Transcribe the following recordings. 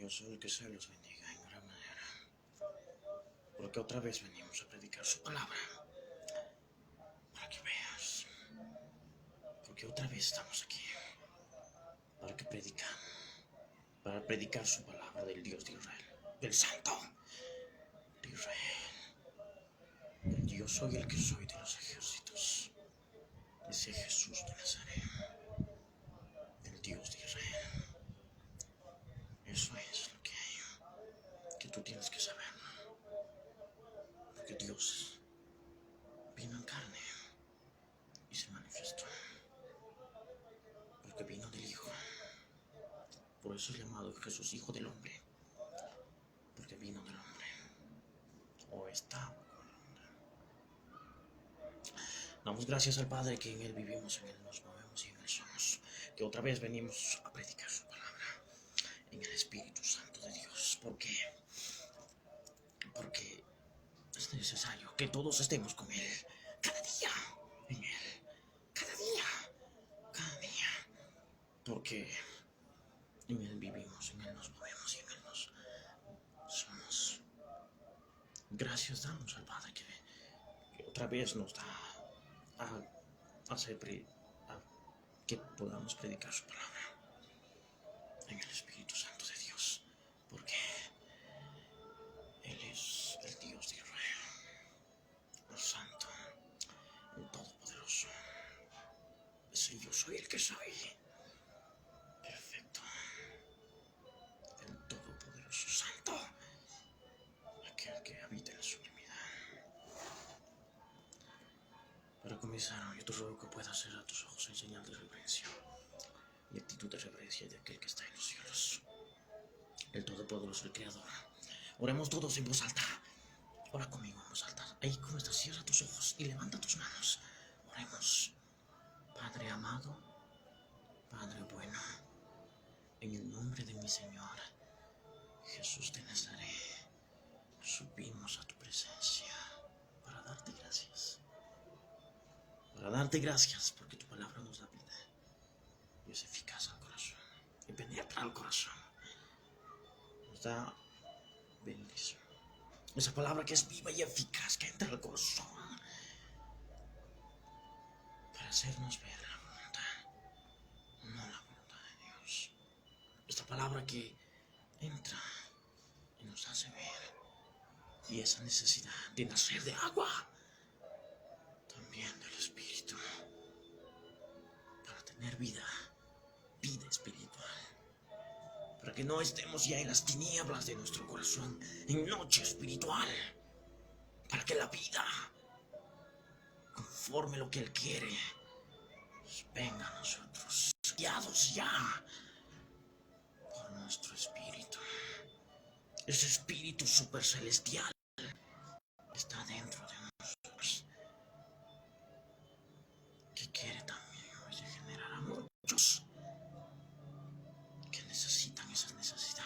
Dios el que se los bendiga en gran manera, porque otra vez venimos a predicar su palabra, para que veas, porque otra vez estamos aquí, para que para predicar su palabra del Dios de Israel, del Santo de Israel, el Yo soy el que soy de los ejércitos, ese Jesús de Nazaret, el Dios de Israel. Eso es lo que tú tienes que saber, porque Dios vino en carne y se manifestó, porque vino del Hijo. Por eso es llamado Jesús, Hijo del Hombre, porque vino del hombre, o estaba con el hombre. Damos gracias al Padre que en Él vivimos, en Él nos movemos y en Él somos, que otra vez venimos a predicar su palabra en el Espíritu Santo de Dios. ¿Por qué? Porque es necesario que todos estemos con Él, cada día, en Él, cada día, porque en Él vivimos, en Él nos movemos y en Él nos somos. Gracias damos al Padre que otra vez nos da a que podamos predicar su palabra en el Espíritu Santo de Dios, porque Él es el Dios de Israel, el Santo, el Todopoderoso. Ese Yo soy el que soy, perfecto, el Todopoderoso Santo, aquel que habita en la sublimidad. Para comenzar, yo te ruego que puedas hacer a tus ojos en señal de reverencia y actitud de reverencia de aquel que está en los cielos, el Todopoderoso, el Creador. Oremos todos en voz alta. Ora conmigo en voz alta. Ahí como estás, cierra tus ojos y levanta tus manos. Oremos. Padre amado, Padre bueno, en el nombre de mi Señor Jesús de Nazaret, subimos a tu presencia para darte gracias. Para darte gracias porque tu palabra nos da vida y es eficaz al corazón y penetra al corazón. Nos da bendición. Esa palabra que es viva y eficaz, que entra al corazón para hacernos ver la voluntad, no la voluntad de Dios. Esta palabra que entra y nos hace ver, y esa necesidad de nacer de agua, también del Espíritu, para tener vida espiritual, para que no estemos ya en las tinieblas de nuestro corazón, en noche espiritual, para que la vida, conforme lo que Él quiere, venga a nosotros, guiados ya por nuestro espíritu. Ese espíritu super celestial está dentro de nosotros, que quiere también hoy generar a muchos que necesitan esa necesidad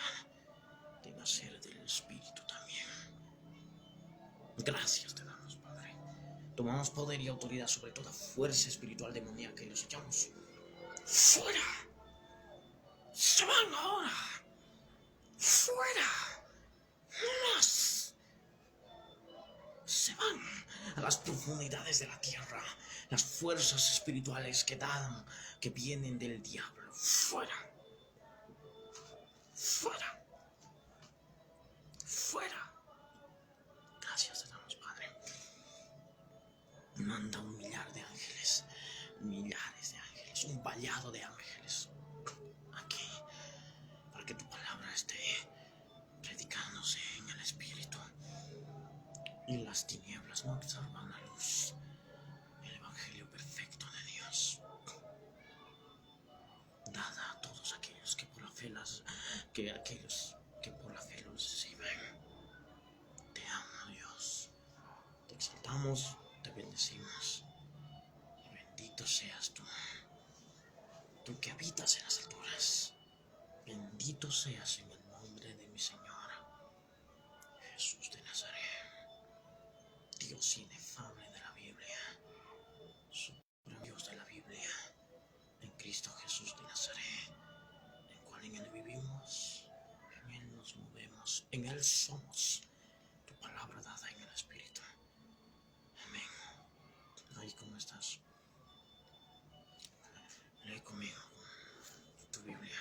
de nacer del espíritu también. Gracias te damos, Padre. Tomamos poder y autoridad sobre toda fuerza espiritual demoníaca y los echamos fuera. Se van ahora. Fuera. No más. Se van a las profundidades de la tierra. Las fuerzas espirituales que vienen del diablo. Fuera. Fuera. Fuera. Gracias te damos, Padre. Manda un millar de ángeles, millares de ángeles, un vallado de ángeles aquí, para que tu palabra esté predicándose en el Espíritu y las tinieblas no absorban la luz, el Evangelio perfecto de Dios, dada a todos aquellos que por la fe lo reciben. Te amo, Dios, te exaltamos, te bendecimos y bendito seas tú, tú que habitas en las alturas. Bendito seas en el nombre de mi Señor Jesús de Nazaret, Dios inefable de la Biblia, supremo Dios de la Biblia, en Cristo Jesús de Nazaret, en cual en Él vivimos, en Él Dios. En Él somos. Tu palabra dada en el Espíritu. Amén. Ahí como estás. Lee conmigo tu Biblia.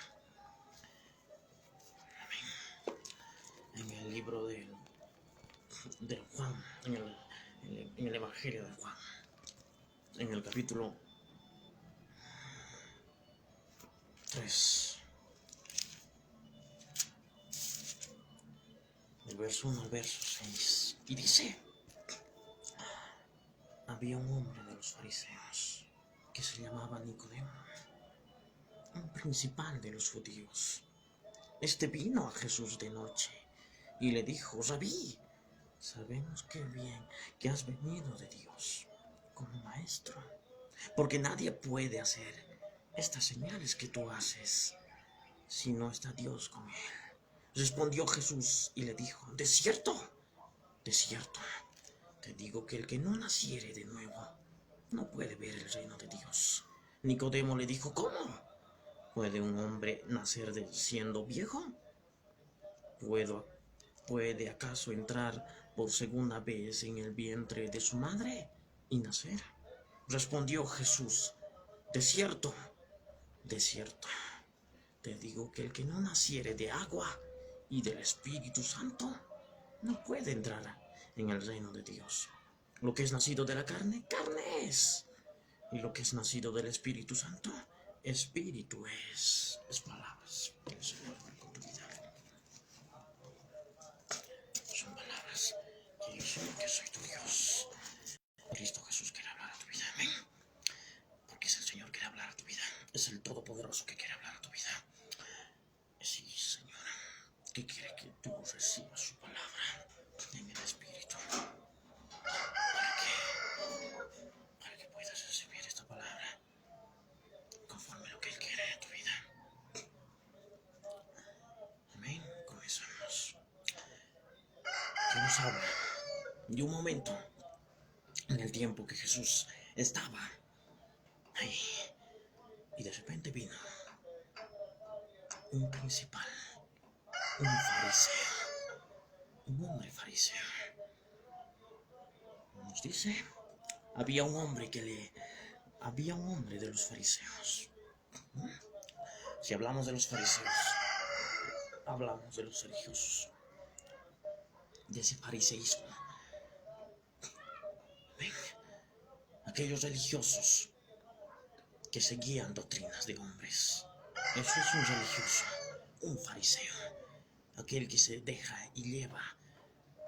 Amén. En el libro del Juan, en el Evangelio de Juan, en el capítulo 3, del verso 1 al verso 6, y dice: había un hombre de los fariseos que se llamaba Nicodemo, un principal de los judíos. Este vino a Jesús de noche y le dijo: Rabí, sabemos que has venido de Dios como maestro, porque nadie puede hacer estas señales que tú haces si no está Dios con él. Respondió Jesús y le dijo: de cierto, te digo que el que no naciere de nuevo no puede ver el reino de Dios. Nicodemo le dijo: ¿cómo puede un hombre nacer siendo viejo? ¿Puede acaso entrar por segunda vez en el vientre de su madre y nacer? Respondió Jesús: de cierto, te digo que el que no naciere de agua y del Espíritu Santo no puede entrar en el reino de Dios. Lo que es nacido de la carne, carne es. Y lo que es nacido del Espíritu Santo, espíritu es. Es palabras del Señor con tu vida. Son palabras que yo soy, que soy tu Dios. Cristo Jesús quiere hablar a tu vida. Amén. Porque es el Señor que quiere hablar a tu vida. Es el Todopoderoso que quiere hablar a tu vida. Sí, Señor, que quiere que tú recibas su palabra en el Espíritu. Para que puedas recibir esta palabra conforme a lo que Él quiere en tu vida. Amén. Comenzamos. Que nos habla de un momento en el tiempo que Jesús estaba ahí y de repente vino un principal, un fariseo, un hombre fariseo. Nos dice: había un hombre de los fariseos. Si hablamos de los fariseos, hablamos de los religiosos, de ese fariseísmo. Ven, aquellos religiosos que seguían doctrinas de hombres. Eso es un religioso, un fariseo, aquel que se deja y lleva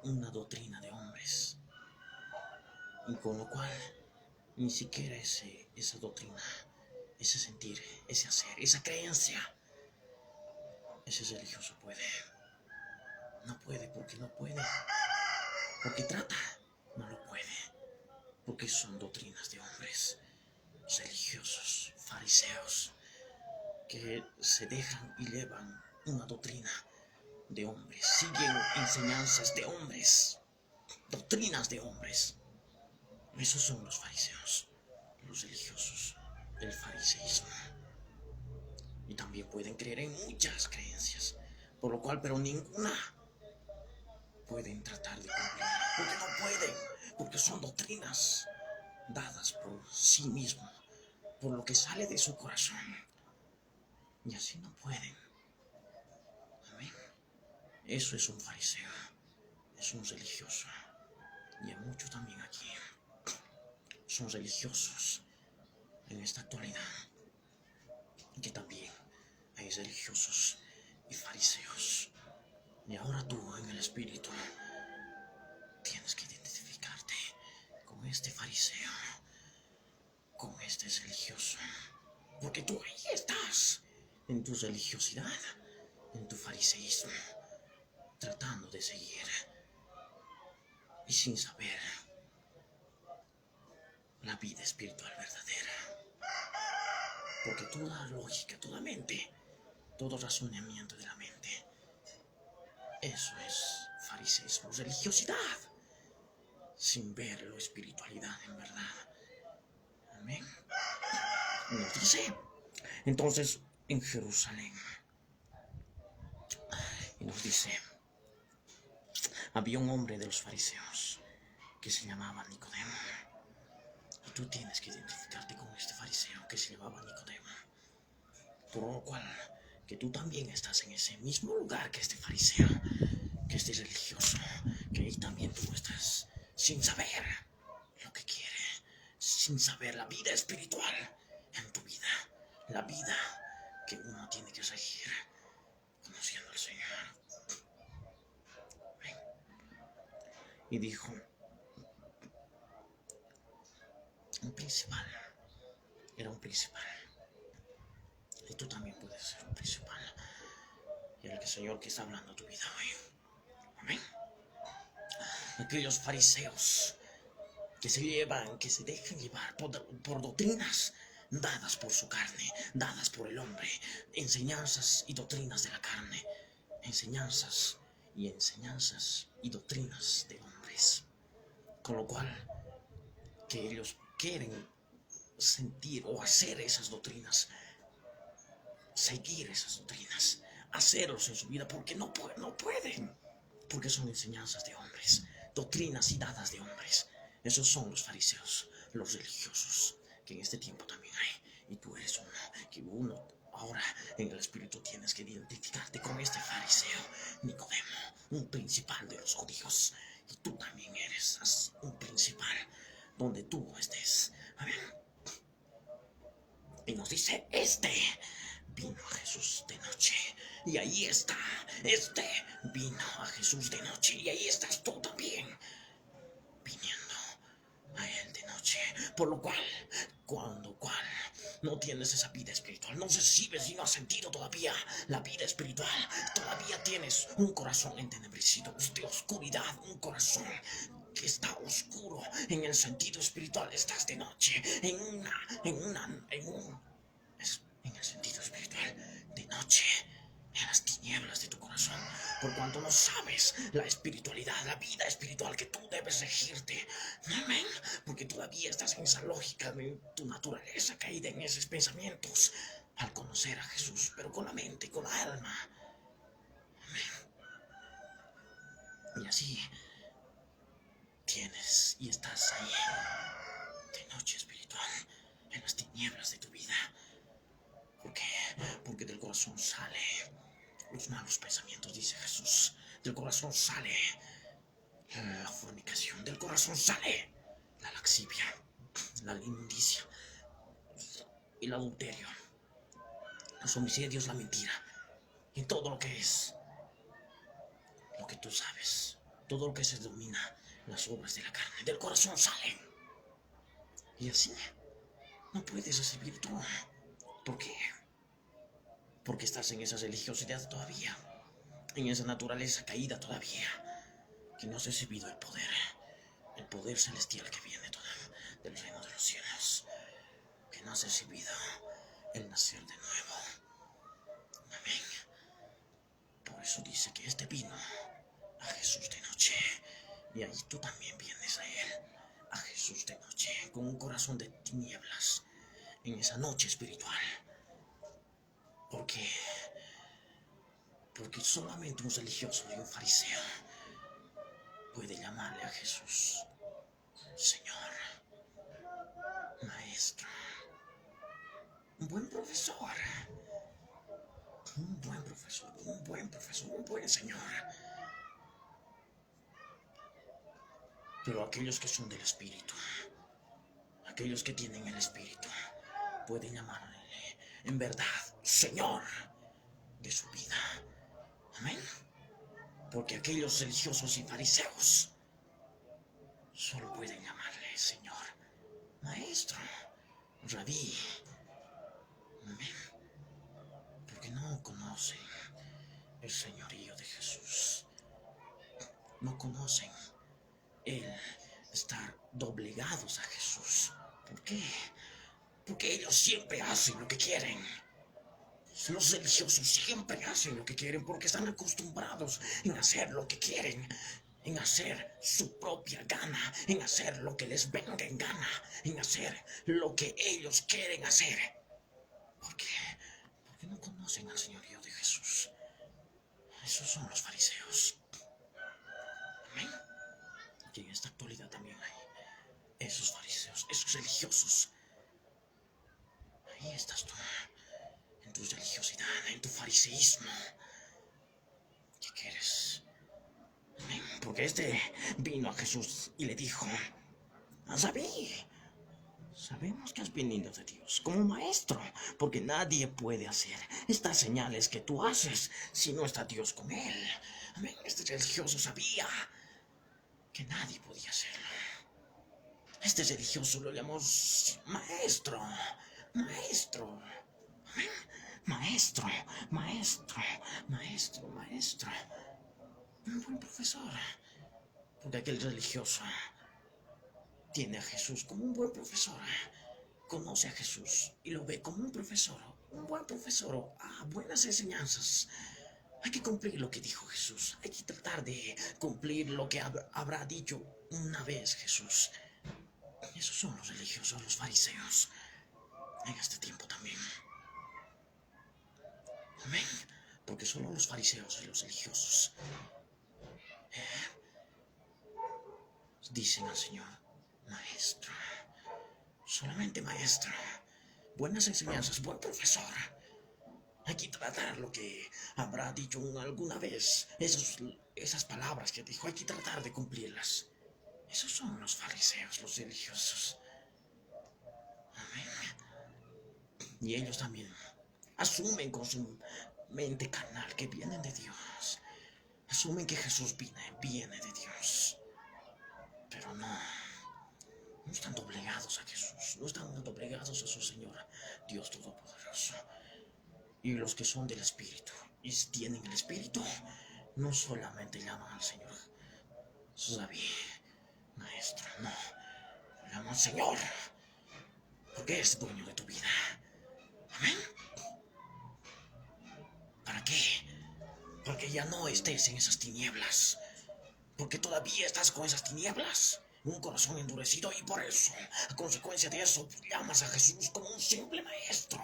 una doctrina de hombres, y con lo cual ni siquiera esa doctrina, ese sentir, ese hacer, esa creencia, ese religioso puede. No puede porque no puede, porque trata, no lo puede, porque son doctrinas de hombres, religiosos, fariseos, que se dejan y llevan una doctrina de hombres, siguen enseñanzas de hombres, doctrinas de hombres. Esos son los fariseos, los religiosos, el fariseísmo. Y también pueden creer en muchas creencias, por lo cual, pero ninguna pueden tratar de cumplir, porque no pueden, porque son doctrinas dadas por sí mismo, por lo que sale de su corazón, y así no pueden. Amén. Eso es un fariseo, es un religioso, y hay muchos también aquí son religiosos en esta actualidad, y que también hay religiosos y fariseos. Y ahora tú, en el Espíritu, tienes que identificarte con este fariseo, con este religioso, porque tú ahí estás, en tu religiosidad, en tu fariseísmo, tratando de seguir y sin saber la vida espiritual verdadera. Porque toda lógica, toda mente, todo razonamiento de la mente, eso es fariseísmo, religiosidad, sin ver la espiritualidad en verdad. Amén. Nos dice entonces en Jerusalén, y nos dice: había un hombre de los fariseos que se llamaba Nicodemo. Y tú tienes que identificarte con este fariseo que se llamaba Nicodemo. Por lo cual, que tú también estás en ese mismo lugar que este fariseo, que este religioso, que ahí también tú estás sin saber lo que quiere, sin saber la vida espiritual en tu vida, la vida que uno tiene que regir conociendo al Señor. Y dijo, un principal, era un principal, y tú también puedes ser un principal, y el Señor que está hablando a tu vida hoy. Amén. Aquellos fariseos que se dejan llevar por doctrinas dadas por su carne, dadas por el hombre, enseñanzas y doctrinas de la carne, enseñanzas y doctrinas de hombres, con lo cual que ellos quieren sentir o hacer esas doctrinas, seguir esas doctrinas, hacerlos en su vida, porque no pueden, porque son enseñanzas de hombres, doctrinas y dadas de hombres. Esos son los fariseos, los religiosos, que en este tiempo también hay. Y tú eres uno, que uno ahora en el espíritu tienes que identificarte con este fariseo, Nicodemo, un principal de los judíos. Y tú también eres un principal donde tú estés. Amén. Y nos dice, vino a Jesús de noche. Y ahí está, vino a Jesús de noche. Y ahí estás tú también, viniendo a Él de noche. Por lo cual, cuando no tienes esa vida espiritual, no recibes y no has sentido todavía la vida espiritual, todavía tienes un corazón entenebrecido, de oscuridad, un corazón que está oscuro en el sentido espiritual, estás de noche, en el sentido espiritual, de noche, en las tinieblas de tu corazón, por cuanto no sabes la espiritualidad, la vida espiritual que tú debes regirte. Amén. Porque todavía estás en esa lógica de tu naturaleza caída en esos pensamientos al conocer a Jesús, pero con la mente y con la alma. Amén. Y así tienes y estás ahí de noche espiritual, en las tinieblas de tu vida. ¿Por qué? Porque del corazón sale los malos pensamientos, dice Jesús. Del corazón sale la fornicación, del corazón sale la laxivia, la inmundicia, el adulterio, los homicidios, la mentira, y todo lo que es, lo que tú sabes, todo lo que se domina, las obras de la carne, del corazón salen. Y así no puedes recibir todo. ¿Por qué? Porque estás en esa religiosidad todavía, en esa naturaleza caída todavía, que no has recibido el poder celestial que viene del reino de los cielos, que no has recibido el nacer de nuevo. Amén. Por eso dice que vino a Jesús de noche, y ahí tú también vienes a Él, a Jesús de noche, con un corazón de tinieblas, en esa noche espiritual. Porque solamente un religioso y un fariseo puede llamarle a Jesús Señor, Maestro, un buen profesor, un buen Señor. Pero aquellos que son del Espíritu, aquellos que tienen el Espíritu, pueden llamarle en verdad Señor de su vida. Amén. Porque aquellos religiosos y fariseos solo pueden llamarle Señor, Maestro, Rabí. Amén. Porque no conocen el señorío de Jesús. No conocen el estar doblegados a Jesús. ¿Por qué? Porque ellos siempre hacen lo que quieren. Los religiosos siempre hacen lo que quieren porque están acostumbrados en hacer lo que quieren, en hacer su propia gana, en hacer lo que les venga en gana, en hacer lo que ellos quieren hacer. ¿Por qué? Porque no conocen al señorío de Jesús. Esos son los fariseos. Amén. Y en esta actualidad también hay esos fariseos, esos religiosos. Ahí estás tú, en tu religiosidad, en tu fariseísmo. ¿Qué quieres? Amén. Porque vino a Jesús y le dijo: sabemos que has venido de Dios como maestro, porque nadie puede hacer estas señales que tú haces si no está Dios con él. Amén. Este religioso sabía que nadie podía hacerlo. Este religioso lo llamó maestro, maestro, amén. Maestro, maestro, maestro, maestro. Un buen profesor. Porque aquel religioso tiene a Jesús como un buen profesor. Conoce a Jesús y lo ve como un profesor, un buen profesor, buenas enseñanzas. Hay que cumplir lo que dijo Jesús. Hay que tratar de cumplir lo que habrá dicho una vez Jesús. Esos son los religiosos, los fariseos. En este tiempo también. Amén. Porque solo los fariseos y los religiosos dicen al Señor: maestro. Solamente maestro. Buenas enseñanzas, buen profesor. Hay que tratar lo que habrá dicho alguna vez. Esas palabras que dijo, hay que tratar de cumplirlas. Esos son los fariseos, los religiosos. Amén. Y ellos también asumen con su mente carnal que vienen de Dios. Asumen que Jesús viene de Dios. Pero no están doblegados a Jesús. No están doblegados a su Señor, Dios Todopoderoso. Y los que son del Espíritu y tienen el Espíritu, no solamente llaman al Señor David, maestro, no. Llaman Señor, porque es dueño de tu vida. Amén. ¿Para qué? Porque ya no estés en esas tinieblas. Porque todavía estás con esas tinieblas. Un corazón endurecido, y por eso, a consecuencia de eso, llamas a Jesús como un simple maestro.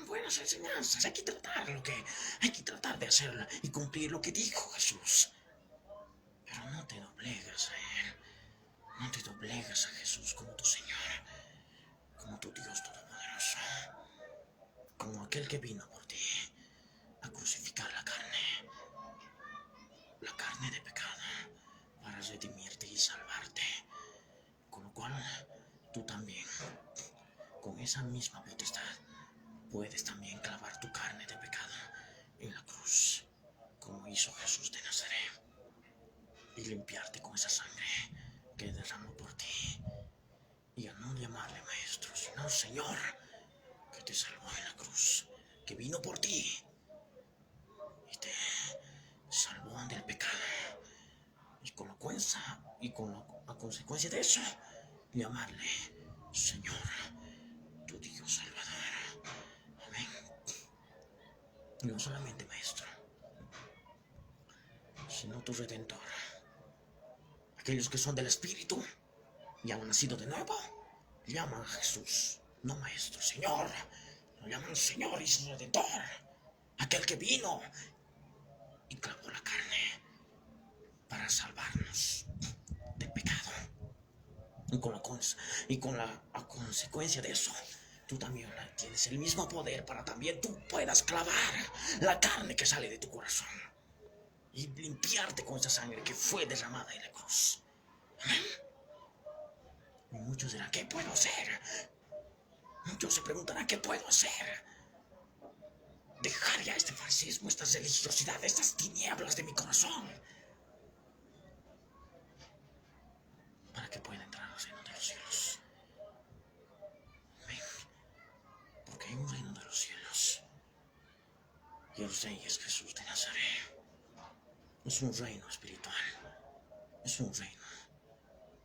Buenas enseñanzas, hay que tratar de hacerla y cumplir lo que dijo Jesús. Pero no te doblegas a Él. No te doblegas a Jesús como tu Señor, como tu Dios Todopoderoso, como aquel que vino por ti a crucificar la carne de pecado, para redimirte y salvarte. Con lo cual, tú también, con esa misma potestad, puedes también clavar tu carne de pecado en la cruz, como hizo Jesús de Nazaret, y limpiarte con esa sangre que derramó por ti. Y a no llamarle maestro, sino Señor, que te salvó en la cruz, que vino por ti y te salvó del pecado. Y a consecuencia de eso, llamarle Señor, tu Dios Salvador. Amén. Y no solamente maestro, sino tu Redentor. Aquellos que son del Espíritu y han nacido de nuevo, llaman a Jesús, no maestro, Señor. Lo llaman Señor y su Redentor. Aquel que vino y clavó la carne para salvarnos del pecado. Y con la consecuencia de eso, tú también tienes el mismo poder para también tú puedas clavar la carne que sale de tu corazón y limpiarte con esa sangre que fue derramada en la cruz. Amén. Y muchos dirán: ¿qué puedo hacer? Muchos se preguntarán: ¿qué puedo hacer? Dejar ya este fariseísmo, esta religiosidad, estas tinieblas de mi corazón, para que pueda entrar al reino de los cielos. Amén. Porque hay un reino de los cielos y el rey es Jesús de Nazaret. Es un reino espiritual. Es un reino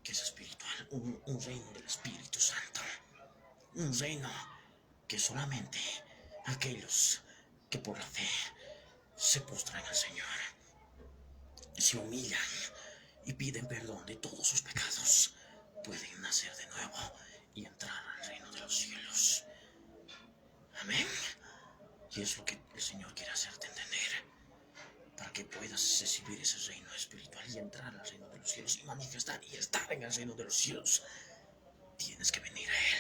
que es espiritual, un reino del Espíritu Santo. Un reino que solamente aquellos que por la fe se postran al Señor, se humillan y piden perdón de todos sus pecados, pueden nacer de nuevo y entrar al reino de los cielos. Amén. Y es lo que el Señor quiere hacerte entender, para que puedas recibir ese reino espiritual y entrar al reino de los cielos y manifestar y estar en el reino de los cielos, tienes que venir a Él.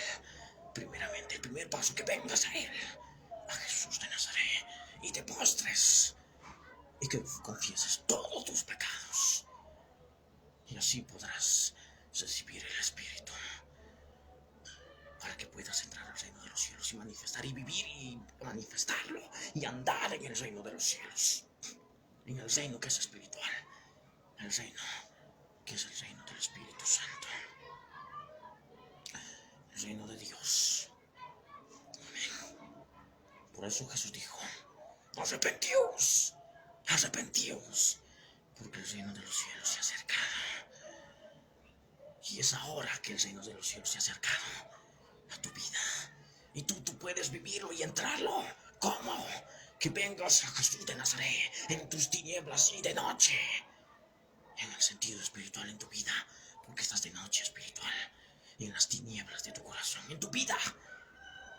Primeramente, el primer paso, que vengas a Él, a Jesús de Nazaret, y te postres y que confieses todos tus pecados. Y así podrás recibir el Espíritu para que puedas entrar al reino de los cielos y manifestar y vivir y manifestarlo y andar en el reino de los cielos, en el reino que es espiritual, el reino que es el reino del Espíritu Santo, el reino de Dios. Amén. Por eso Jesús dijo: arrepentíos, arrepentíos, porque el reino de los cielos se ha acercado. Y es ahora que el reino de los cielos se ha acercado a tu vida. Y tú puedes vivirlo y entrarlo. ¿Cómo? Que vengas a Jesús de Nazaret en tus tinieblas y de noche. En el sentido espiritual en tu vida, porque estás de noche espiritual. En las tinieblas de tu corazón, en tu vida.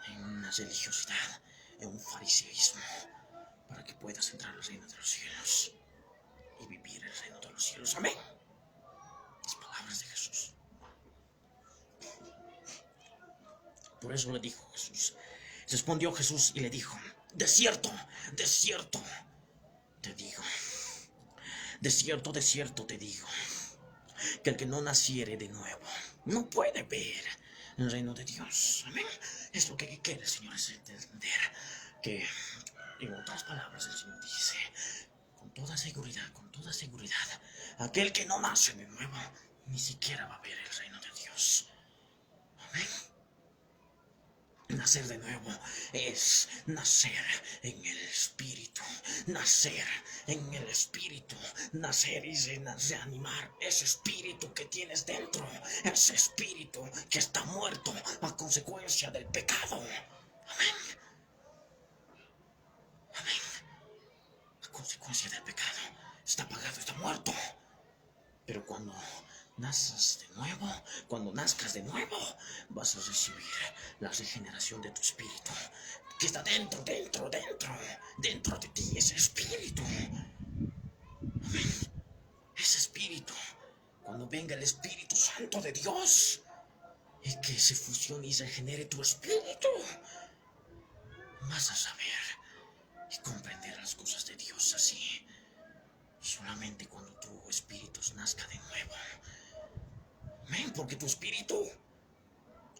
En una religiosidad, en un fariseísmo, para que puedas entrar al reino de los cielos y vivir el reino de los cielos. Amén. Las palabras de Jesús. Por eso le dijo Jesús. Respondió Jesús y le dijo: de cierto, te digo, de cierto te digo, que el que no naciere de nuevo no puede ver el reino de Dios. Amén. Es lo que quiere el Señor, es entender que, en otras palabras, el Señor dice con toda seguridad, aquel que no nace de nuevo ni siquiera va a ver el reino de Dios. Amén. Nacer de nuevo es nacer en el Espíritu, nacer en el Espíritu, nacer y reanimar ese espíritu que tienes dentro, ese espíritu que está muerto a consecuencia del pecado. Amén. Amén. A consecuencia del pecado está apagado, está muerto. Pero cuando nazcas de nuevo, vas a recibir la regeneración de tu espíritu, que está dentro de ti, ese espíritu. Amén. Ese espíritu, cuando venga el Espíritu Santo de Dios, y que se fusione y regenere tu espíritu, vas a saber y comprender las cosas de Dios así. Solamente cuando tu espíritu nazca de nuevo. Amén, porque tu espíritu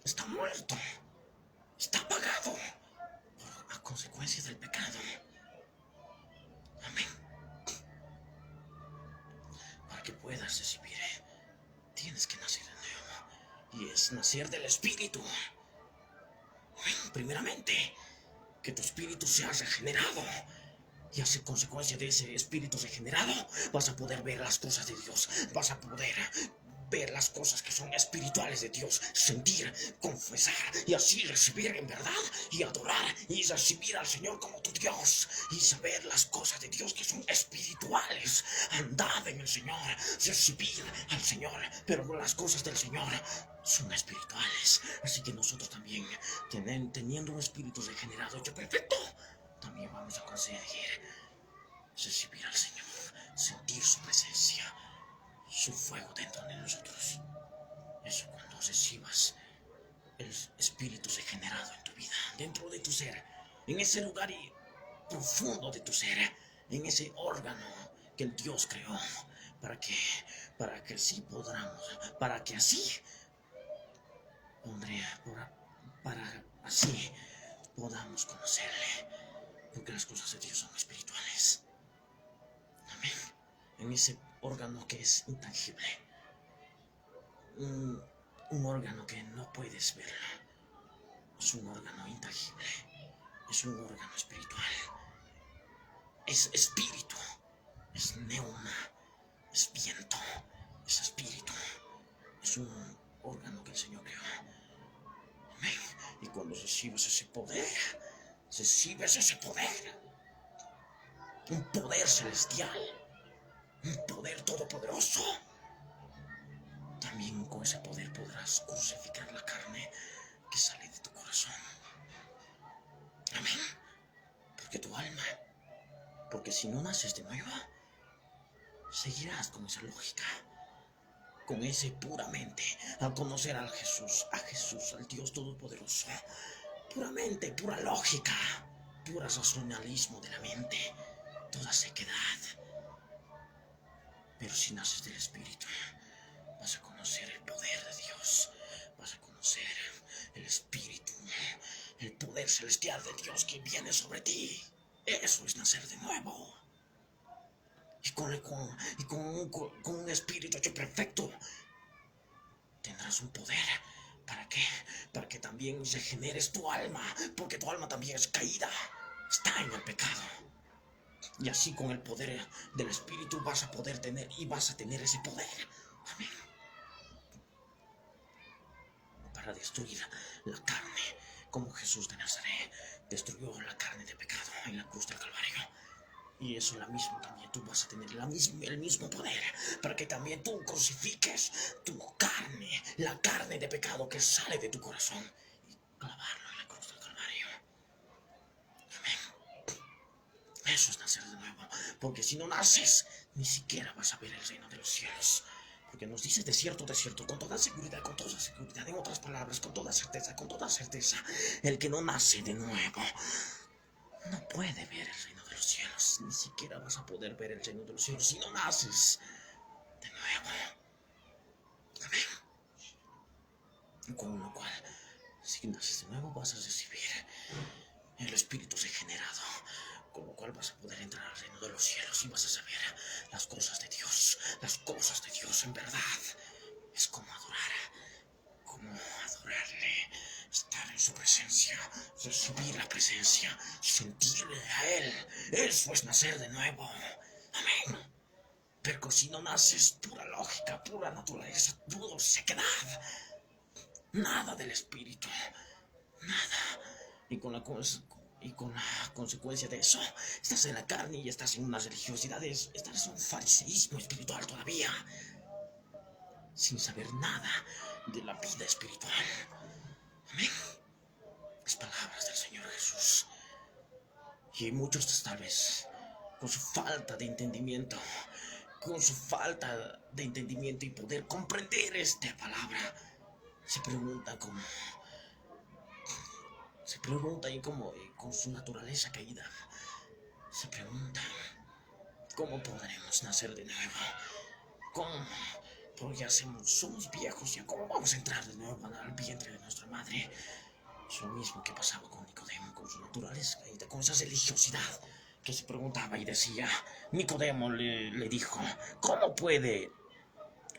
está muerto, está apagado a consecuencia del pecado. Amén. Para que puedas recibir, tienes que nacer de nuevo. Y es nacer del espíritu. Amén. Primeramente, que tu espíritu sea regenerado. Y a consecuencia de ese espíritu regenerado, vas a poder ver las cosas de Dios. Vas a poder ver las cosas que son espirituales de Dios, sentir, confesar y así recibir en verdad y adorar y recibir al Señor como tu Dios y saber las cosas de Dios que son espirituales. Andad en el Señor, recibir al Señor, pero las cosas del Señor son espirituales. Así que nosotros también, teniendo un espíritu regenerado hecho perfecto, también vamos a conseguir recibir al Señor, sentir su presencia, su fuego dentro de nosotros. Eso cuando recibas el espíritu regenerado en tu vida, dentro de tu ser, en ese lugar profundo de tu ser, en ese órgano que el Dios creó, para que así podamos, para que así para así podamos conocerle, porque las cosas de Dios son espirituales. Amén. En ese órgano que es intangible, un órgano que no puedes verlo, es un órgano intangible, es un órgano espiritual, es espíritu, es neuma, es viento, es espíritu, es un órgano que el Señor creó. Amén. Y cuando recibes ese poder, un poder celestial, un poder todopoderoso, también con ese poder podrás crucificar la carne que sale de tu corazón. Amén. Porque tu alma, porque si no naces de nuevo, seguirás con esa lógica, con ese puramente, al conocer a Jesús, al Dios Todopoderoso, puramente, pura lógica, pura racionalismo de la mente, toda sequedad. Pero si naces del Espíritu, vas a conocer el poder de Dios, vas a conocer el Espíritu, el poder celestial de Dios que viene sobre ti. Eso es nacer de nuevo. Y con un espíritu hecho perfecto, tendrás un poder. ¿Para qué? Para que también regeneres tu alma, porque tu alma también es caída, está en el pecado. Y así con el poder del Espíritu vas a poder tener y vas a tener ese poder. Amén. Para destruir la carne, como Jesús de Nazaret destruyó la carne de pecado en la cruz del Calvario. Y eso la misma también tú vas a tener el mismo poder, para que también tú crucifiques tu carne, la carne de pecado que sale de tu corazón, y clavarlo en la cruz del Calvario. Amén. Eso es nacer de nuevo, porque si no naces, ni siquiera vas a ver el reino de los cielos. Porque nos dice de cierto, con toda seguridad, en otras palabras, con toda certeza, el que no nace de nuevo no puede ver el reino de los cielos. Ni siquiera vas a poder ver el reino de los cielos si no naces de nuevo. Amén. Con lo cual, si naces de nuevo, vas a recibir el Espíritu regenerado, con lo cual vas a poder entrar al reino de los cielos y vas a saber las cosas de Dios en verdad. Es como adorarle, estar en su presencia, recibir la presencia, sentirle a Él. Eso es nacer de nuevo. Amén. Pero si no naces, pura lógica, pura naturaleza, pura sequedad, nada del Espíritu, nada. Y con la consecuencia de eso, estás en la carne y estás en unas religiosidades, estás en un fariseísmo espiritual todavía, sin saber nada de la vida espiritual. Amén. Las palabras del Señor Jesús. Y muchos tal vez, con su falta de entendimiento, y poder comprender esta palabra, se preguntan y con su naturaleza caída, se preguntan cómo podremos nacer de nuevo. ¿Cómo? Porque ya somos viejos, ¿ya cómo vamos a entrar de nuevo al vientre de nuestra madre? Es lo mismo que pasaba con Nicodemo, con su naturaleza caída, con esa religiosidad, que se preguntaba y decía. Nicodemo le dijo: ¿cómo puede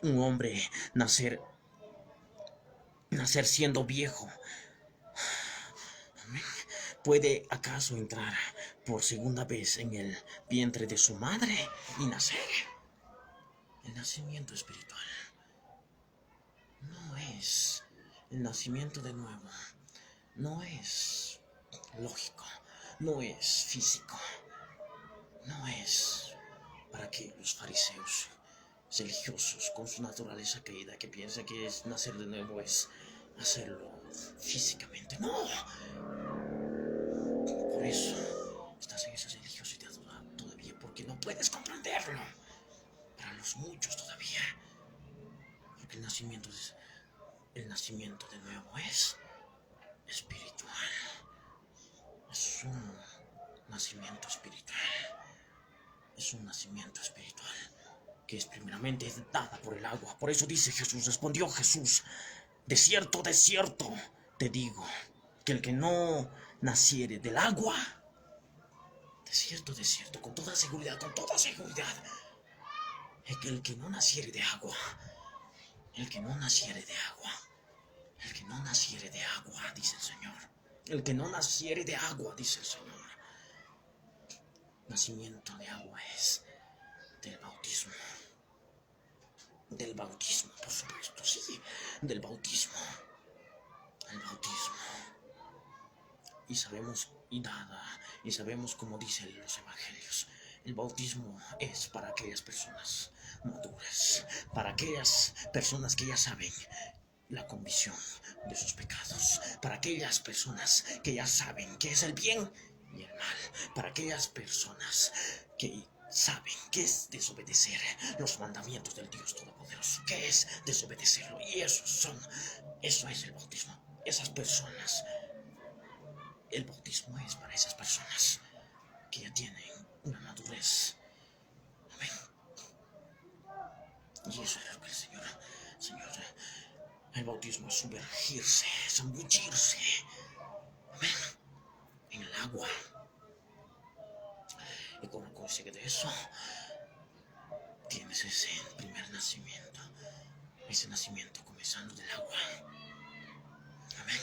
un hombre nacer siendo viejo? ¿Puede acaso entrar por segunda vez en el vientre de su madre y nacer? El nacimiento espiritual no es el nacimiento de nuevo, no es lógico, no es físico, no es para que los fariseos religiosos con su naturaleza caída, que piensan que es nacer de nuevo es hacerlo físicamente. No. Por eso estás en esa religiosidad todavía, porque no puedes comprenderlo. Para los muchos todavía, porque el nacimiento de nuevo es espiritual. Es un nacimiento espiritual. Es un nacimiento espiritual que es primeramente dada por el agua. Por eso dice Jesús, respondió Jesús: de cierto, te digo, que el que no naciere del agua, de cierto, con toda seguridad, el que no naciere de agua, dice el Señor. El que no naciere de agua, dice el Señor. Nacimiento de agua es del bautismo. Del bautismo, por supuesto, sí, del bautismo. El bautismo. Y sabemos como dicen los evangelios, el bautismo es para aquellas personas maduras, para aquellas personas que ya saben la convicción de sus pecados, para aquellas personas que ya saben qué es el bien y el mal, para aquellas personas que saben qué es desobedecer los mandamientos del Dios Todopoderoso, qué es desobedecerlo. Y eso es el bautismo. Esas personas, el bautismo es para esas personas que ya tienen una madurez. Amén. Y eso es lo que el Señor, el bautismo es sumergirse, zambullirse, amén, en el agua. Y como consigue de eso, tienes ese primer nacimiento, ese nacimiento comenzando del agua, amén,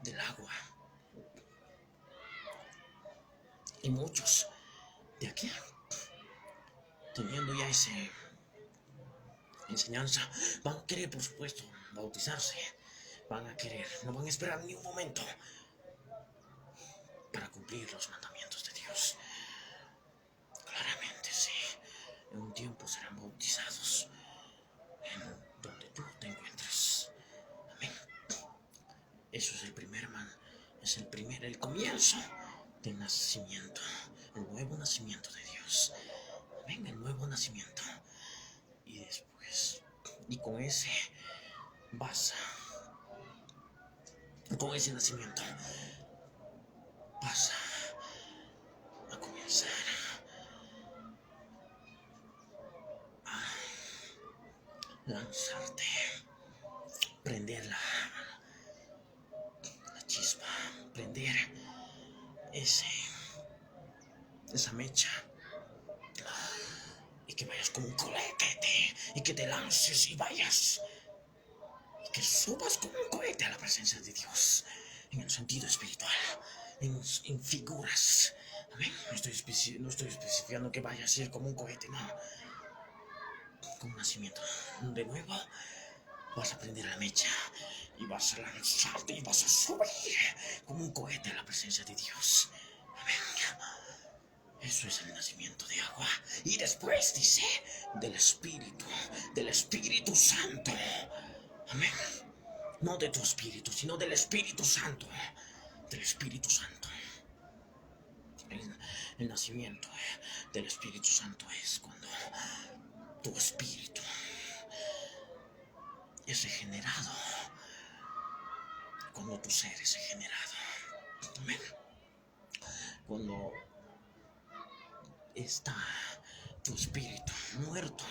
del agua. Y muchos de aquí, teniendo ya esa enseñanza, van a querer, por supuesto, bautizarse. Van a querer, no van a esperar ni un momento para cumplir los mandamientos de Dios. Claramente, sí. En un tiempo serán bautizados en donde tú te encuentres. Amén. Eso es el comienzo del nacimiento, el nuevo nacimiento de Dios. Amén, el nuevo nacimiento. Y después, y con ese nacimiento, vas a comenzar a lanzarte, prender la chispa, prender esa mecha, y que vayas como un cohete, y que te lances y vayas, y que subas como un cohete a la presencia de Dios, en el sentido espiritual, en figuras. Amén. No estoy especificando que vayas a ir como un cohete, no. Con un nacimiento de nuevo, vas a prender la mecha y vas a lanzarte y vas a subir como un cohete a la presencia de Dios. Amén. Eso es el nacimiento de agua. Y después dice del Espíritu Santo. Amén. No de tu espíritu, sino del Espíritu Santo. Del Espíritu Santo. El nacimiento del Espíritu Santo es cuando tu espíritu es regenerado, cuando tu ser es regenerado. Amén. Cuando está tu espíritu muerto,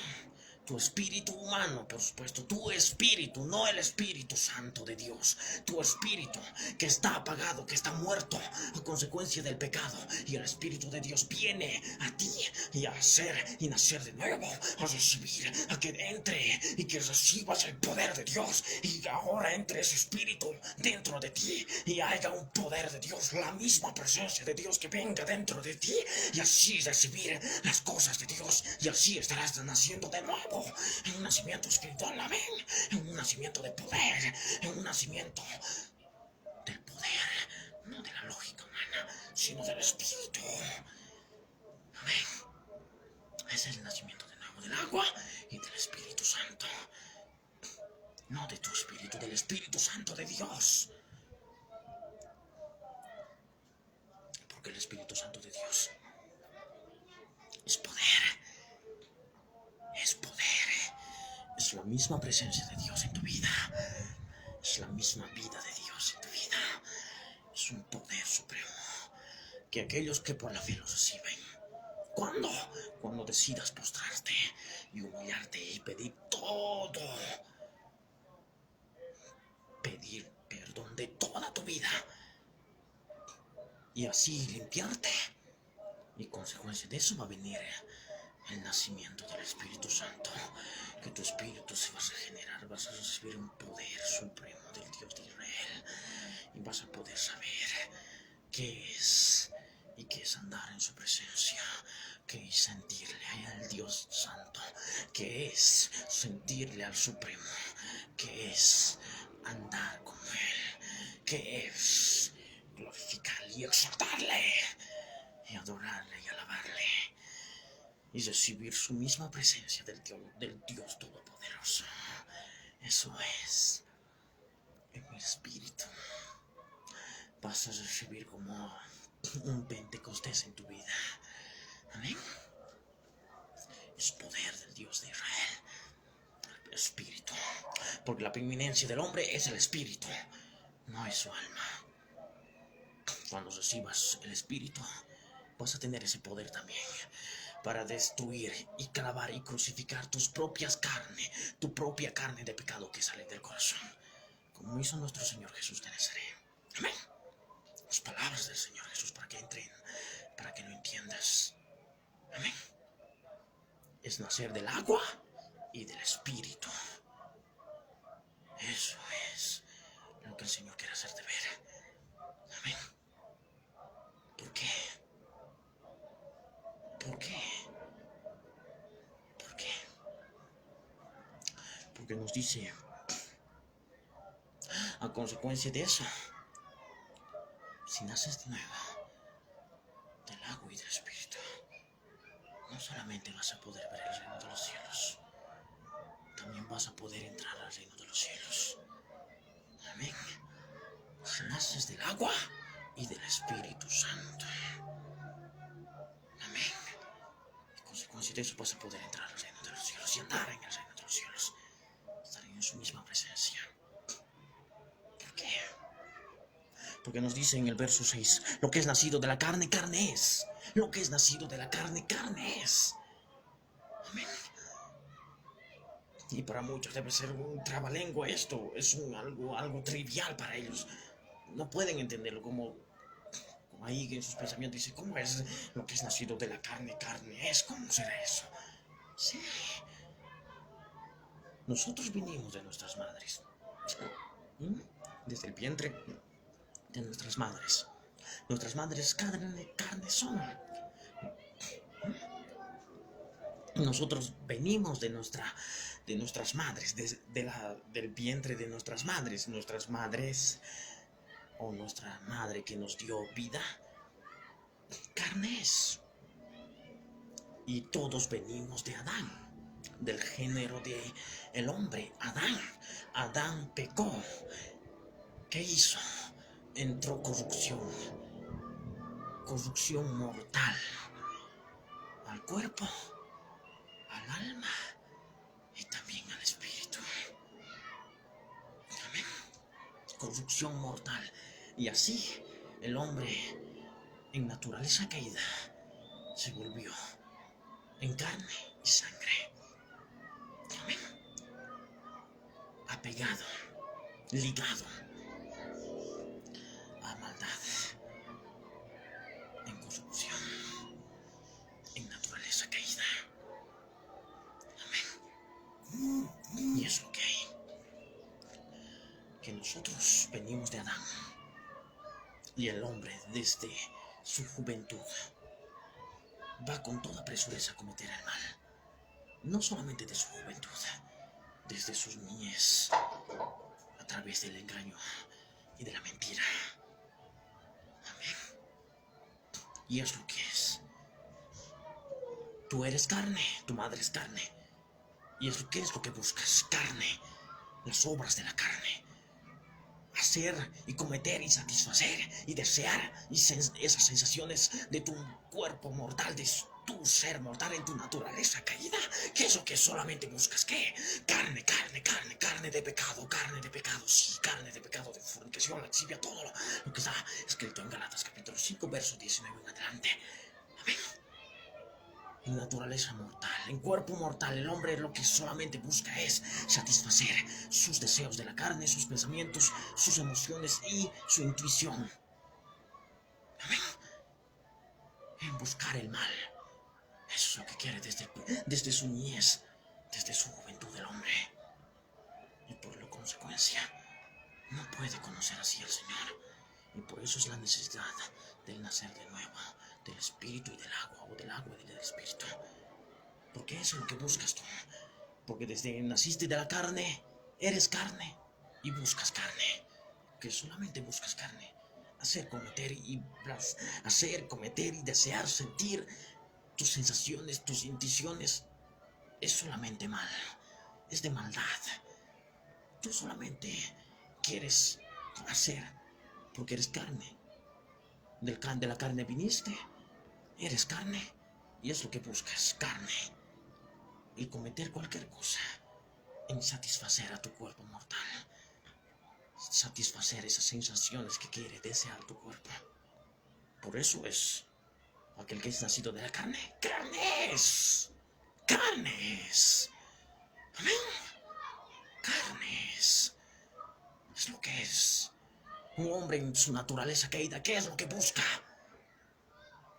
tu espíritu humano, por supuesto, tu espíritu, no el Espíritu Santo de Dios, tu espíritu que está apagado, que está muerto a consecuencia del pecado, y el Espíritu de Dios viene a ti y a hacer y nacer de nuevo, a recibir, a que entre y que recibas el poder de Dios, y ahora entre ese espíritu dentro de ti y haya un poder de Dios, la misma presencia de Dios que venga dentro de ti, y así recibir las cosas de Dios, y así estarás naciendo de nuevo, en un nacimiento espiritual, amén, en un nacimiento de poder, en un nacimiento del poder, no de la lógica humana, sino del espíritu. Amén. Ese es el nacimiento de nuevo del agua y del Espíritu Santo. No de tu espíritu, del Espíritu Santo de Dios. Porque el Espíritu Santo de Dios es poder. Es poder. Es la misma presencia de Dios en tu vida. Es la misma vida de Dios en tu vida. Es un poder supremo que aquellos que por la fe lo reciben. ¿Cuándo? Cuando decidas postrarte y humillarte y pedir todo. Pedir perdón de toda tu vida. Y así limpiarte. Y consecuencia de eso va a venir el nacimiento del Espíritu Santo. Que tu espíritu se va a regenerar. Vas a recibir un poder supremo del Dios de Israel. Y vas a poder saber qué es. Y qué es andar en su presencia. Qué es sentirle al Dios Santo. Qué es sentirle al Supremo. Qué es andar con Él. Qué es glorificarle y exaltarle. Y adorarle y alabarle. Y recibir su misma presencia del Dios Todopoderoso. Eso es en mi espíritu. Vas a recibir como un Pentecostés en tu vida. Amén. Es poder del Dios de Israel. El espíritu. Porque la preeminencia del hombre es el espíritu, no es su alma. Cuando recibas el espíritu, vas a tener ese poder también para destruir y clavar y crucificar tus propias carnes, tu propia carne de pecado que sale del corazón, como hizo nuestro Señor Jesús de Nazaret. Amén. Las palabras del Señor Jesús para que entren, para que lo entiendas. Amén. Es nacer del agua y del espíritu. Eso es lo que el Señor quiere hacerte ver. Amén. ¿Por qué? ¿Por qué? ¿Por qué? Porque nos dice, a consecuencia de eso, si naces de nuevo, del agua y del espíritu, no solamente vas a poder ver el reino de los cielos, también vas a poder entrar al reino de los cielos. Amén. Si naces del agua y del Espíritu Santo. Amén. A consecuencia de eso vas a poder entrar al reino de los cielos y andar en el reino de los cielos. Estar en su misma presencia. ¿Por qué? Porque nos dice en el verso 6, lo que es nacido de la carne, carne es. Lo que es nacido de la carne, carne es. Amén. Y para muchos debe ser un trabalengua esto, es algo trivial para ellos. No pueden entenderlo como ahí en sus pensamientos dice, ¿cómo es lo que es nacido de la carne, carne es? ¿Cómo será eso? Sí. Nosotros vinimos de nuestras madres. Desde el vientre de nuestras madres. Nuestras madres carne son. Nosotros venimos de nuestras madres, del vientre de nuestras madres. Nuestras madres, o nuestra madre que nos dio vida, carne es. Y todos venimos de Adán, del género de el hombre, Adán. Adán pecó. ¿Qué hizo? Entró corrupción mortal al cuerpo, al alma y también al espíritu. Amén. Corrupción mortal. Y así el hombre en naturaleza caída se volvió en carne y sangre. Amén. Apegado, ligado a maldad, en corrupción, en naturaleza caída. Amén. Y es lo que hay. Que nosotros venimos de Adán. Y el hombre desde su juventud va con toda presureza a cometer el mal. No solamente de su juventud, desde sus niñez, a través del engaño y de la mentira. Amén. Y es lo que es. Tú eres carne, tu madre es carne. ¿Y qué es lo que buscas? Carne, las obras de la carne. Hacer y cometer y satisfacer y desear esas sensaciones de tu cuerpo mortal, de tu ser mortal en tu naturaleza caída. ¿Qué es lo que solamente buscas? ¿Qué? Carne de pecado, sí, carne de pecado, de fornicación, lascivia, todo lo que está escrito en Gálatas capítulo 5, verso 19 en adelante. Amén. En naturaleza mortal, en cuerpo mortal, el hombre lo que solamente busca es satisfacer sus deseos de la carne, sus pensamientos, sus emociones y su intuición. Amén. En buscar el mal. Eso es lo que quiere desde su niñez, desde su juventud el hombre. Y por la consecuencia, no puede conocer así al Señor. Y por eso es la necesidad del nacer de nuevo, del espíritu y del agua, o del agua y del espíritu. Porque eso es lo que buscas tú. Porque desde naciste de la carne, eres carne y buscas carne. Que solamente buscas carne. Hacer, cometer y desear, sentir tus sensaciones, tus intuiciones. Es solamente mal. Es de maldad. Tú solamente quieres hacer porque eres carne. De la carne viniste. Eres carne Y es lo que buscas, carne. Y cometer cualquier cosa en satisfacer a tu cuerpo mortal. Satisfacer esas sensaciones que quiere desear tu cuerpo. Por eso es aquel que es nacido de la carne. ¡Carnes! ¡Carnes! ¡Amén! ¡Carnes! Es lo que es. Un hombre en su naturaleza caída, ¿qué es lo que busca?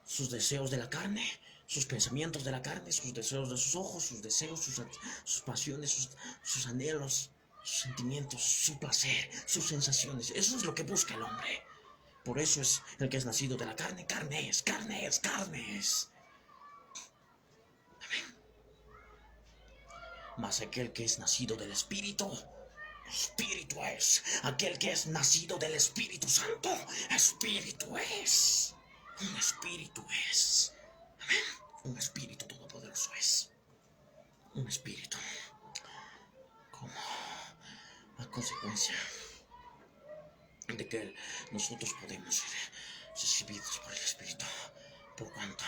Sus deseos de la carne, sus pensamientos de la carne, sus deseos de sus ojos, sus deseos, sus pasiones, sus anhelos, sus sentimientos, su placer, sus sensaciones. Eso es lo que busca el hombre. Por eso es el que es nacido de la carne, carnes, carnes, carnes. Amén. Mas aquel que es nacido del Espíritu, Espíritu es. Aquel que es nacido del Espíritu Santo, Espíritu es. Un espíritu es. Amén. Un espíritu todopoderoso es. Un espíritu. Como a consecuencia de que nosotros podemos ser recibidos por el Espíritu, por cuanto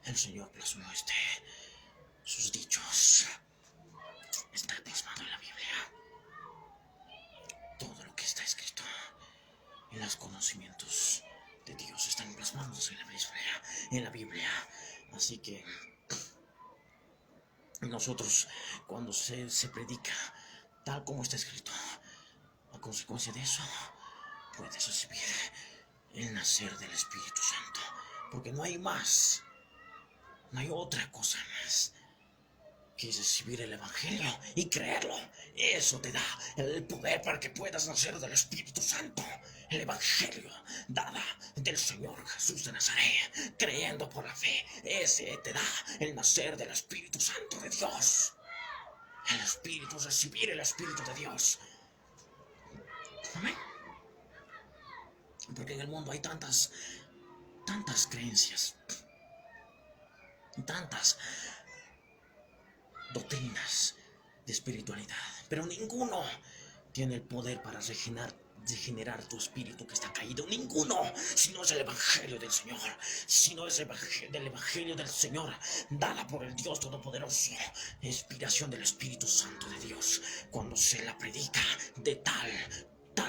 el Señor plasmó sus dichos. Está plasmado en la Biblia. Todo lo que está escrito en los conocimientos de Dios están plasmados en la Biblia. Así que nosotros, cuando se predica tal como está escrito, a consecuencia de eso, puedes recibir el nacer del Espíritu Santo. Porque no hay más, no hay otra cosa más que recibir el Evangelio y creerlo. Eso te da el poder para que puedas nacer del Espíritu Santo. El Evangelio dada del Señor Jesús de Nazaret, creyendo por la fe. Ese te da el nacer del Espíritu Santo de Dios. El Espíritu, recibir el Espíritu de Dios. Amén. Porque en el mundo hay tantas creencias, tantas doctrinas de espiritualidad, pero ninguno tiene el poder para regenerar tu espíritu que está caído. Ninguno, si no es el Evangelio del Señor, si no es el Evangelio del Señor, dada por el Dios Todopoderoso, inspiración del Espíritu Santo de Dios, cuando se la predica de tal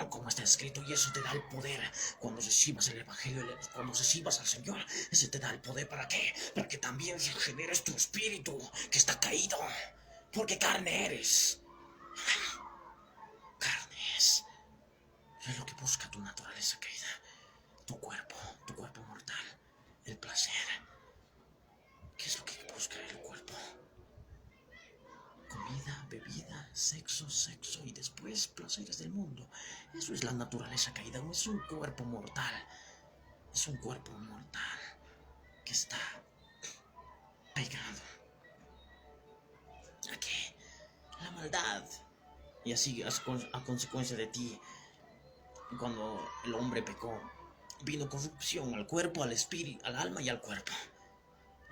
como está escrito, y eso te da el poder. Cuando recibas el Evangelio, cuando recibas al Señor, ese te da el poder. ¿Para qué? Para que también regeneres tu espíritu que está caído, porque carne eres. Carne es lo que busca tu naturaleza caída, tu cuerpo mortal, el placer. ¿Qué es lo que busca el cuerpo? Comida, bebida, sexo y después placeres del mundo. Eso es la naturaleza caída, no es un cuerpo mortal. Es un cuerpo mortal que está pegado a que la maldad. Y así a consecuencia de ti, cuando el hombre pecó, vino corrupción al cuerpo, al espíritu, al alma y al cuerpo.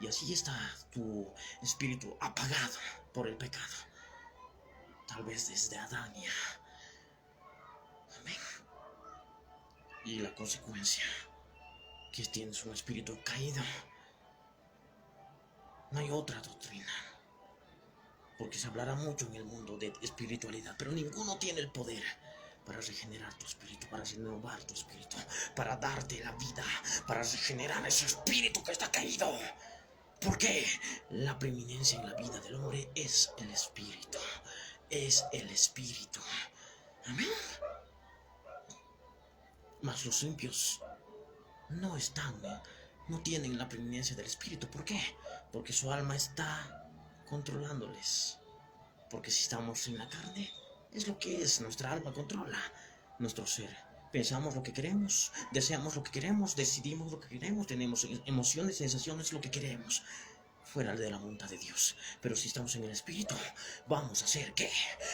Y así está tu espíritu apagado por el pecado. Tal vez desde Adán ya. Amén. Y la consecuencia, que tienes un espíritu caído. No hay otra doctrina. Porque se hablará mucho en el mundo de espiritualidad, pero ninguno tiene el poder para regenerar tu espíritu, para renovar tu espíritu, para darte la vida, para regenerar ese espíritu que está caído. Porque la preeminencia en la vida del hombre es el espíritu. Es el espíritu. Amén. Mas los limpios no tienen la preeminencia del espíritu. ¿Por qué? Porque su alma está controlándoles. Porque si estamos en la carne, es lo que es. Nuestra alma controla nuestro ser. Pensamos lo que queremos, deseamos lo que queremos, decidimos lo que queremos, tenemos emociones, sensaciones, lo que queremos, fuera de la voluntad de Dios. Pero si estamos en el Espíritu, vamos a hacer ¿qué?